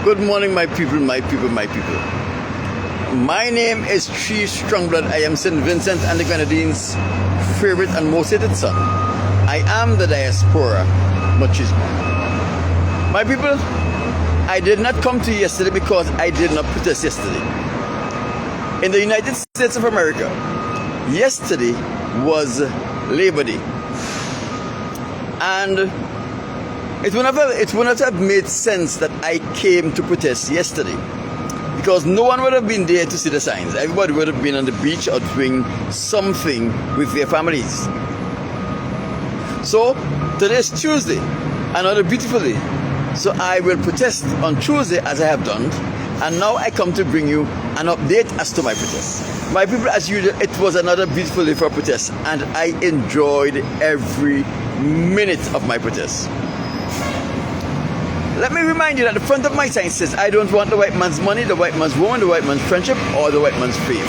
Good morning, my people, my people, my people. My name is Tree Strongblood. I am St. Vincent and the Grenadines' favorite and most hated son. I am the diaspora machismo. My people, I did not come to you yesterday because I did not protest yesterday. In the United States of America, yesterday was Labor Day. And it would not have made sense that I came to protest yesterday, because no one would have been there to see the signs. Everybody would have been on the beach or doing something with their families. So today is Tuesday, another beautiful day. So I will protest on Tuesday as I have done, and now I come to bring you an update as to my protest. My people, as usual, it was another beautiful day for protest, and I enjoyed every minute of my protest. Let me remind you that the front of my sign says, I don't want the white man's money, the white man's woman, the white man's friendship, or the white man's fame.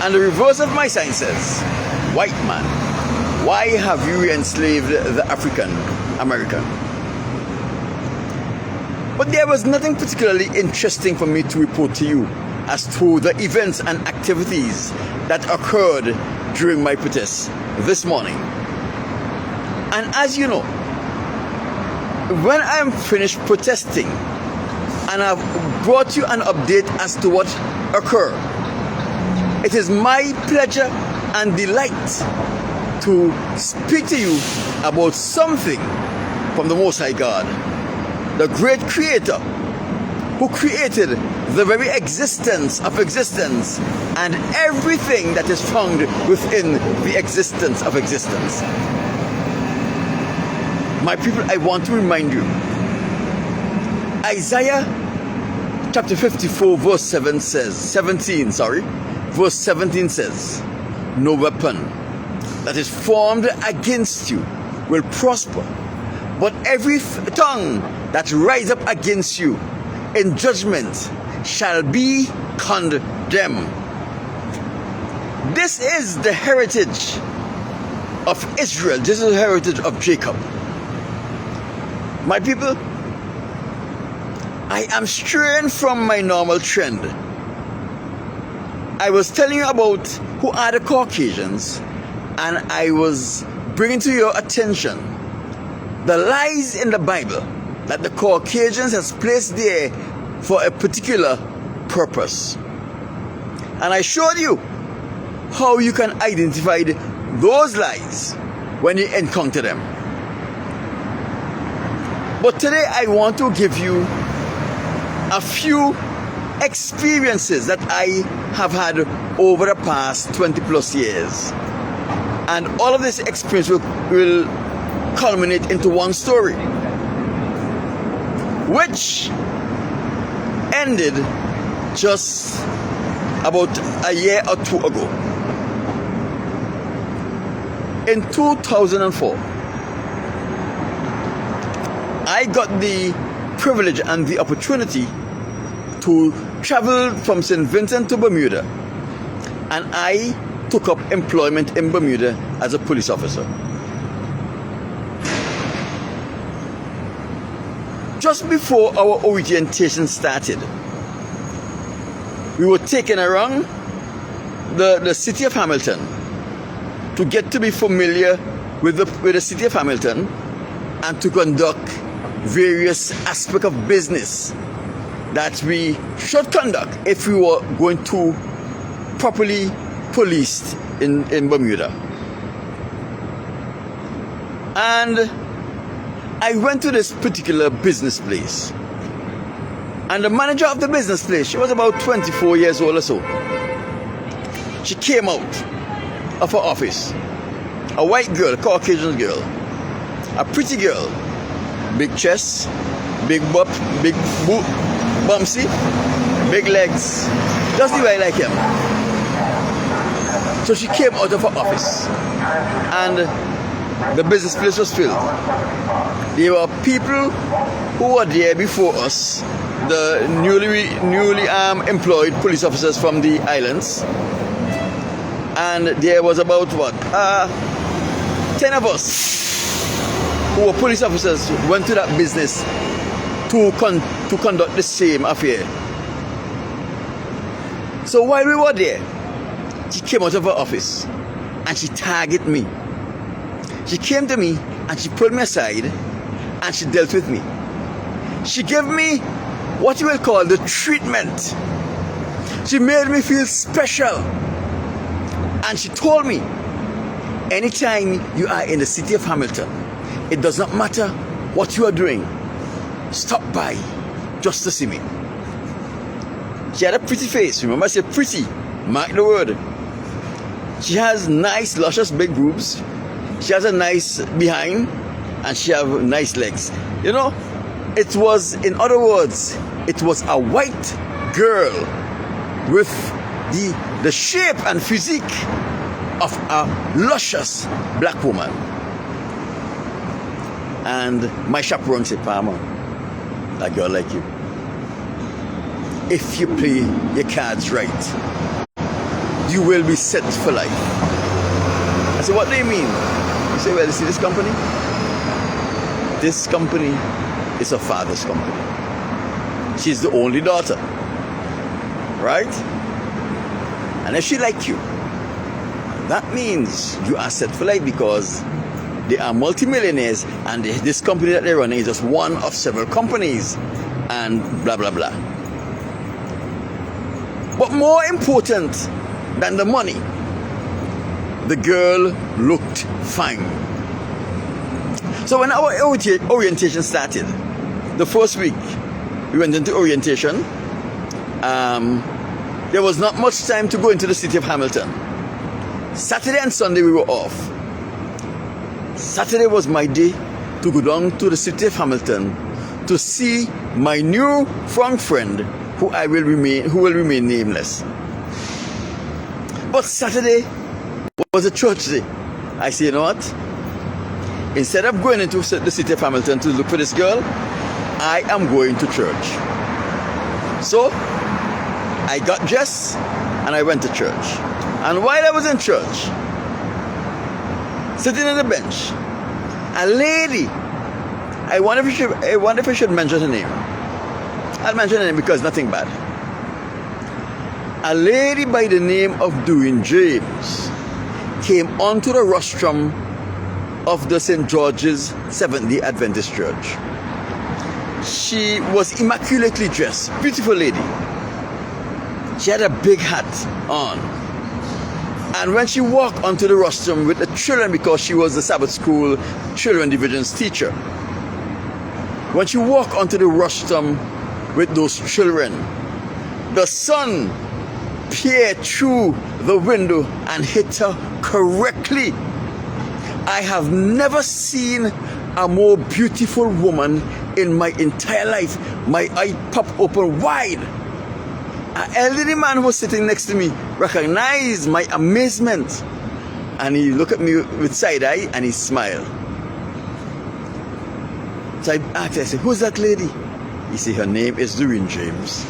And the reverse of my sign says, white man, why have you enslaved the African American? But there was nothing particularly interesting for me to report to you as to the events and activities that occurred during my protest this morning. And as you know, when I am finished protesting and I've brought you an update as to what occurred, it is my pleasure and delight to speak to you about something from the Most High God, the great Creator, who created the very existence of existence and everything that is found within the existence of existence. My people, I want to remind you, Isaiah chapter 54 verse 17 says, no weapon that is formed against you will prosper, but every tongue that rises up against you in judgment shall be condemned. This is the heritage of Israel. This is the heritage of Jacob. My people, I am straying from my normal trend. I was telling you about who are the Caucasians, and I was bringing to your attention the lies in the Bible that the Caucasians has placed there for a particular purpose. And I showed you how you can identify those lies when you encounter them. But today I want to give you a few experiences that I have had over the past 20 plus years. And all of this experience will culminate into one story, which ended just about a year or two ago. In 2004, I got the privilege and the opportunity to travel from St. Vincent to Bermuda, and I took up employment in Bermuda as a police officer. Just before our orientation started, we were taken around the city of Hamilton to get to be familiar with the city of Hamilton and to conduct various aspects of business that we should conduct if we were going to properly police in Bermuda. And I went to this particular business place, and the manager of the business place, she was about 24 years old or so. She came out of her office, a white girl, a Caucasian girl, a pretty girl, big chest, big butt, big boot, bumpsy, big legs, just the way I like him. So she came out of her office, and the business place was filled. There were people who were there before us, the newly employed police officers from the islands, and there was about 10 of us who were police officers who went to that business to conduct the same affair. So while we were there, she came out of her office and she targeted me. She came to me and she pulled me aside and she dealt with me. She gave me what you will call the treatment. She made me feel special. And she told me, anytime you are in the city of Hamilton, it does not matter what you are doing, stop by just to see me. She had a pretty face. Remember, I said pretty. Mark the word. She has nice, luscious big boobs. She has a nice behind, and she has nice legs. You know, it was, in other words, it was a white girl with the shape and physique of a luscious black woman. And my chaperone said, Palmer, a girl like you, if you play your cards right, you will be set for life. I said, what do you mean? He said, well, you see this company? This company is her father's company. She's the only daughter, right? And if she like you, that means you are set for life, because they are multimillionaires, and this company that they're running is just one of several companies, and blah, blah, blah. But more important than the money, the girl looked fine. So when our orientation started, the first week we went into orientation, there was not much time to go into the city of Hamilton. Saturday and Sunday we were off. Saturday was my day to go down to the city of Hamilton to see my new found friend who will remain nameless. But Saturday was a church day. I said, you know what? Instead of going into the city of Hamilton to look for this girl, I am going to church. So I got dressed and I went to church. And while I was in church, sitting on the bench, a lady, I wonder if I should mention her name. I'll mention her name because nothing bad. A lady by the name of Doreen James came onto the rostrum of the St. George's Seventh-day Adventist Church. She was immaculately dressed, beautiful lady. She had a big hat on. And when she walked onto the rostrum with the children, because she was the Sabbath school children division's teacher, when she walked onto the rostrum with those children, the sun peered through the window and hit her correctly. I have never seen a more beautiful woman in my entire life. My eye popped open wide. An elderly man who was sitting next to me recognized my amazement, and he looked at me with side eye and he smiled. So I asked, I said, who's that lady? He said, her name is Doreen James,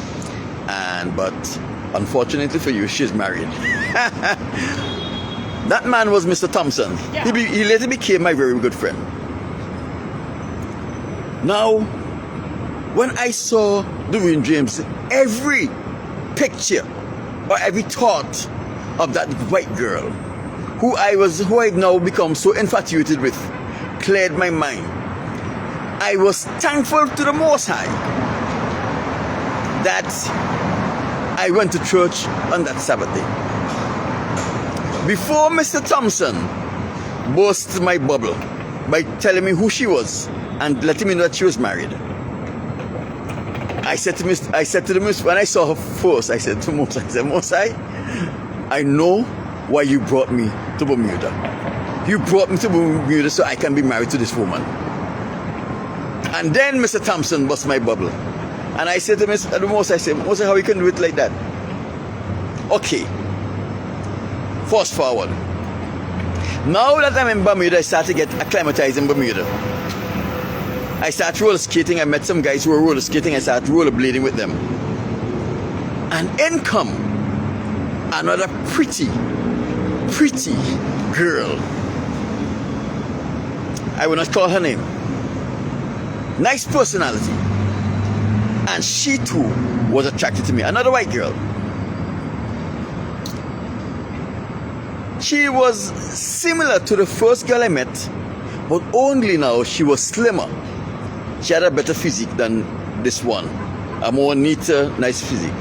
but unfortunately for you, she's married. That man was Mr. Thompson. Yeah. He later became my very good friend. Now, when I saw Doreen James, every picture or every thought of that white girl who I've now become so infatuated with cleared my mind. I was thankful to the Most High that I went to church on that Sabbath day. Before Mr. Thompson burst my bubble by telling me who she was and letting me know that she was married, I said to the Most, when I saw her first, I said to Mosai, I know why you brought me to Bermuda. You brought me to Bermuda so I can be married to this woman. And then Mr. Thompson bust my bubble. And I said to Mosai, how you can do it like that? Okay. Fast forward. Now that I'm in Bermuda, I start to get acclimatized in Bermuda. I start roller skating. I met some guys who were roller skating. I started rollerblading with them. And in come another pretty girl. I will not call her name. Nice personality. And she too was attracted to me. Another white girl. She was similar to the first girl I met, but only now she was slimmer. She had a better physique than this one. A more neater, nice physique.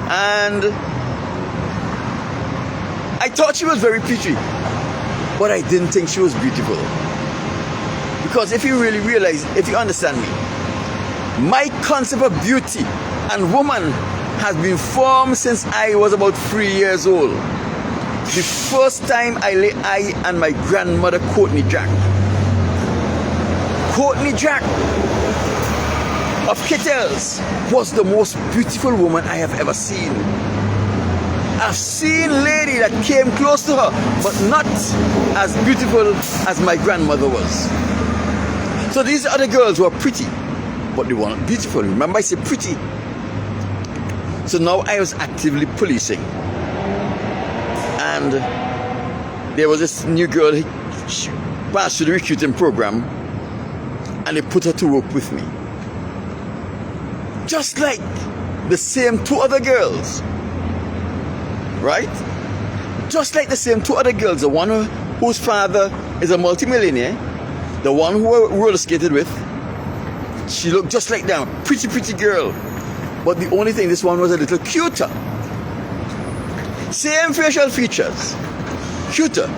And I thought she was very pretty, but I didn't think she was beautiful. Because if you really realize, if you understand me, my concept of beauty and woman has been formed since I was about 3 years old. The first time I lay eye on my grandmother, Courtney Jack. Courtney Jack of Kittels was the most beautiful woman I have ever seen. I've seen lady that came close to her, but not as beautiful as my grandmother was. So these other girls were pretty, but they weren't beautiful. Remember, I said pretty. So now I was actively policing. And there was this new girl, she passed through the recruiting program, and they put her to work with me. Just like the same two other girls. Right? Just like the same two other girls. The one whose father is a multimillionaire, the one who I roller skated with, she looked just like them. Pretty, pretty girl. But the only thing, this one was a little cuter. Same facial features. Cuter.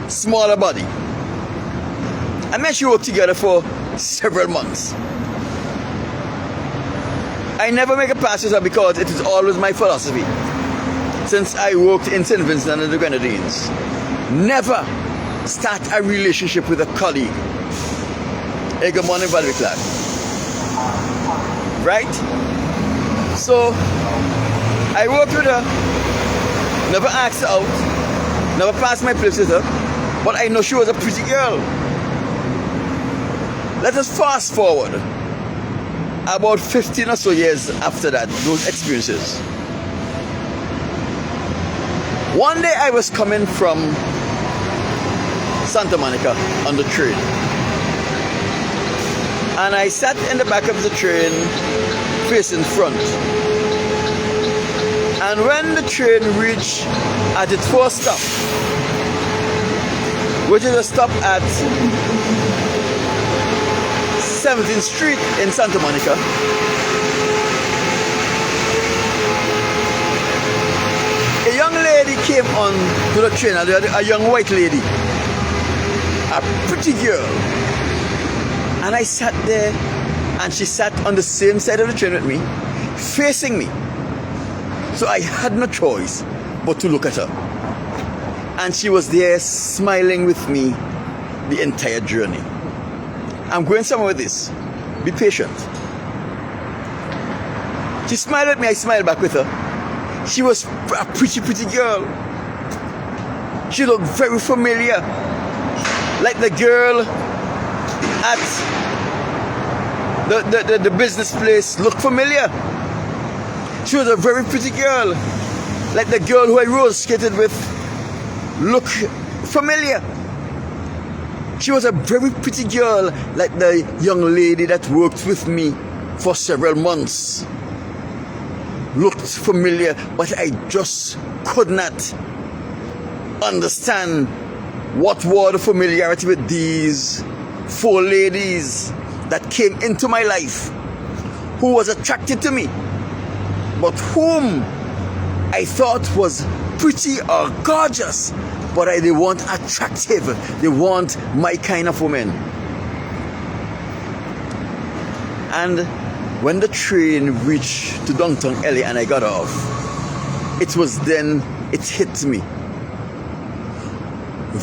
Smaller body. I met you worked together for several months. I never make a pass with her because it is always my philosophy. Since I worked in St. Vincent and the Grenadines, never start a relationship with a colleague. Hey, good morning, Valerie Clark. Right? So, I worked with her, never asked her out, never passed my place with her, but I know she was a pretty girl. Let us fast forward about 15 or so years after that, those experiences. One day I was coming from Santa Monica on the train, and I sat in the back of the train facing front. And when the train reached at its first stop, which is a stop at 17th Street in Santa Monica, a young lady came on to the train, a young white lady, a pretty girl. And I sat there, and she sat on the same side of the train with me, facing me. So I had no choice but to look at her. And she was there smiling with me the entire journey. I'm going somewhere with this. Be patient. She smiled at me, I smiled back with her. She was a pretty, pretty girl. She looked very familiar. Like the girl at the business place looked familiar. She was a very pretty girl. Like the girl who I roller skated with looked familiar. She was a very pretty girl, like the young lady that worked with me for several months. Looked familiar, but I just could not understand what was the familiarity with these four ladies that came into my life, who was attracted to me, but whom I thought was pretty or gorgeous, but they weren't attractive. They weren't my kind of woman. And when the train reached to downtown LA and I got off, it was then it hit me.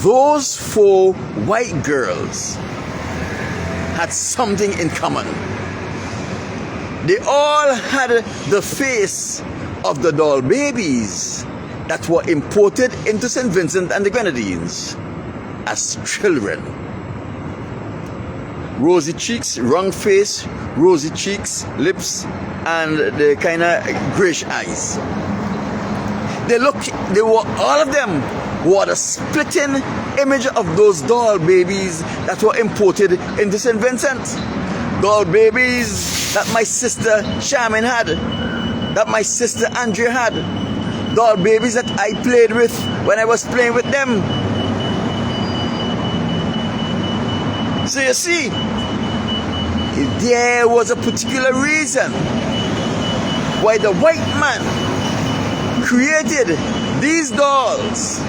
Those four white girls had something in common. They all had the face of the doll babies that were imported into St. Vincent and the Grenadines as children. Rosy cheeks, round face, rosy cheeks, lips, and the kind of grayish eyes. All of them were the splitting image of those doll babies that were imported into St. Vincent. Doll babies that my sister Charmaine had, that my sister Andrea had, doll babies that I played with when I was playing with them. So you see, if there was a particular reason why the white man created these dolls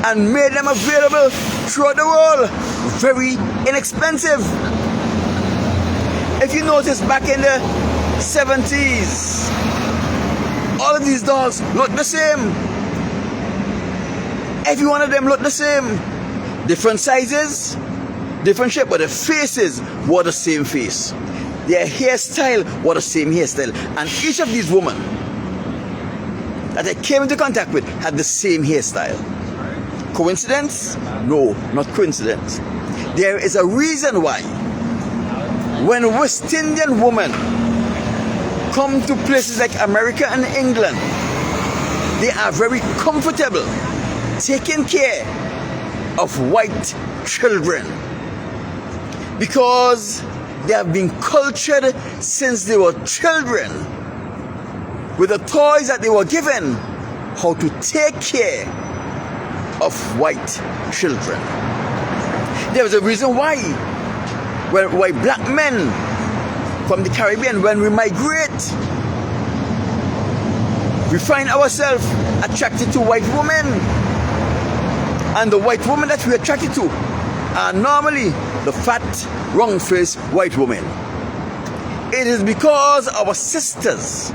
and made them available throughout the world, very inexpensive. If you notice, back in the 70s, all of these dolls look the same. Every one of them looked the same. Different sizes, different shape, but the faces were the same face. Their hairstyle was the same hairstyle. And each of these women that I came into contact with had the same hairstyle. Coincidence? No, not coincidence. There is a reason why when West Indian women come to places like America and England, they are very comfortable taking care of white children, because they have been cultured since they were children with the toys that they were given, how to take care of white children. There was a reason why black men from the Caribbean, when we migrate, we find ourselves attracted to white women, and the white women that we're attracted to are normally the fat, round-faced white women. It is because our sisters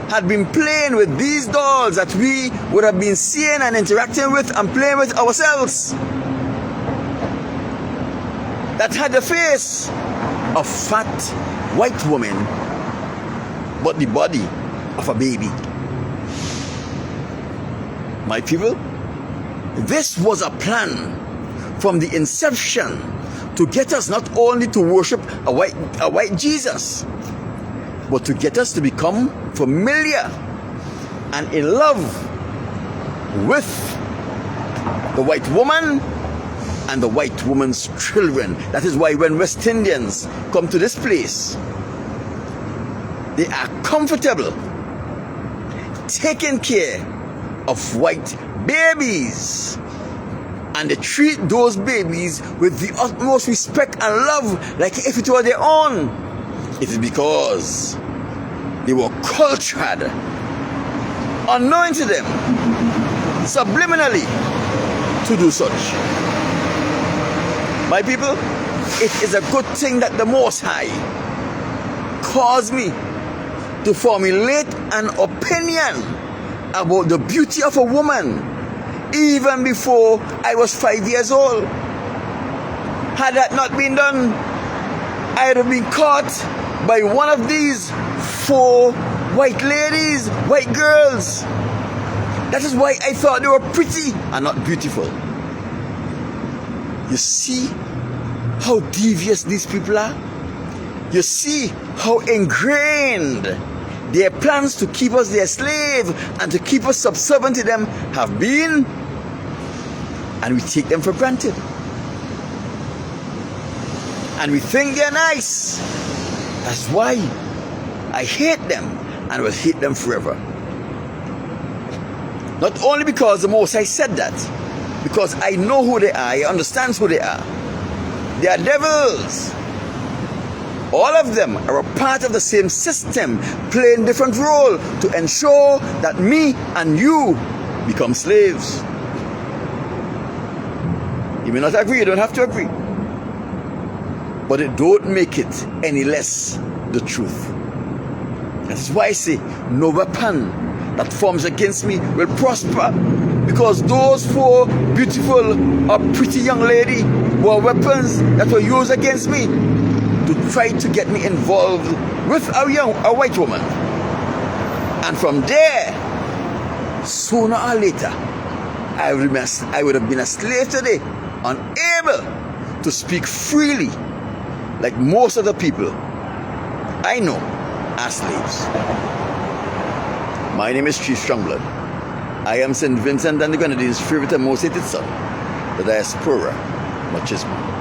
had been playing with these dolls that we would have been seeing and interacting with and playing with ourselves, that had the face of fat white woman but the body of a baby. My people, this was a plan from the inception to get us not only to worship a white Jesus, but to get us to become familiar and in love with the white woman and the white woman's children. That is why when West Indians come to this place, they are comfortable taking care of white babies, and they treat those babies with the utmost respect and love like if it were their own. It is because they were cultured, unknown to them, subliminally, to do such. My people, it is a good thing that the Most High caused me to formulate an opinion about the beauty of a woman even before I was 5 years old. Had that not been done, I would have been caught by one of these 4 white ladies, white girls. That is why I thought they were pretty and not beautiful. You see how devious these people are? You see how ingrained their plans to keep us their slave and to keep us subservient to them have been, and we take them for granted. And we think they're nice. That's why I hate them and will hate them forever. Not only because the Most High said that, because I know who they are, I understand who they are. They are devils. All of them are a part of the same system, playing different role to ensure that me and you become slaves. You may not agree, you don't have to agree, but it don't make it any less the truth. That's why I say no weapon that forms against me will prosper, because those 4 beautiful or pretty young ladies were weapons that were used against me to try to get me involved with a white woman. And from there, sooner or later, I would have been a slave today, unable to speak freely like most of the people I know are slaves. My name is Chief Strongblood. I am St. Vincent and the Grenadines' favorite and most hated son, the Diaspora Machismo.